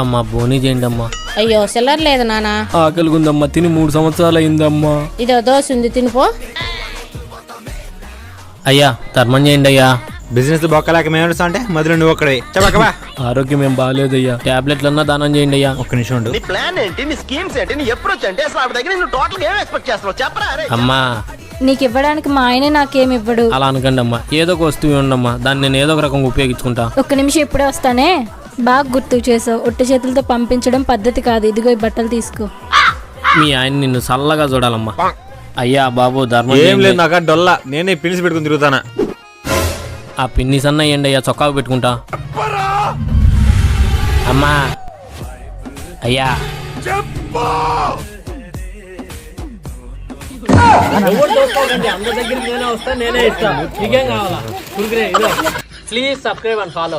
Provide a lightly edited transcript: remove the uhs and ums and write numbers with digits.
అమ్మా బోనీ చేయండి అమ్మా. అయ్యో సిల్లర్ లేదు నానా. ఆకలిగుందమ్మా, తిని 3 సంవత్సరాలు అయిందమ్మా. ఇదో దోశ ఉంది తినిపో. అయ్యా ధర్మం చేయండి అయ్యా. బిజినెస్ బొక్కలేక మేము అంటే మధుర నువ్వు ఒక్కడే చెప్పకవా. ఆరోగ్యం ఏం బాగాలేదయ్యా, టాబ్లెట్లన్నా దానం చేయండి అయ్యా. ఒక్క నిమిషం ఉండు. నీ ప్లాన్ ఏంటి, నీ స్కీమ్స్ ఏంటి, నీ అప్రోచ్ ఏంటి, అసలు ఆవిడ దగ్గర నువ్వు టోటల్ ఏం ఎక్స్పెక్ట్ చేస్తున్నావు చెప్పరా. అమ్మా నీకు ఇవ్వడానికి మా ఆయనే నాకేమి ఇవ్వడు. అలా అనకండి అమ్మా, ఏదో ఒక వస్తువు ఉండమ్మా, దాన్ని నేను ఏదో ఒక రకంగా ఉపయోగించుకుంటా. ఒక్క నిమిషం ఇప్పుడే వస్తానే. బాగా గుర్తు చేసావు. ఒట్టి చేతులతో పంపించడం పద్ధతి కాదు. ఇదిగో ఈ బట్టలు తీసుకో. మీ ఆయన నిన్ను చల్లగా చూడాలమ్మా. అయ్యా బాబు ధర్మం ఏం చేయండి. లేదు నాకు డొల్లా, నేనే పిలిచి పెట్టుకుని తిరుగుతానా. ఆ పిన్ని సన్న అయ్యండి అయ్యా, చొక్కాకు పెట్టుకుంటా. అమ్మా అయ్యా ప్లీజ్ సబ్స్క్రైబ్ అండ్ ఫాలో.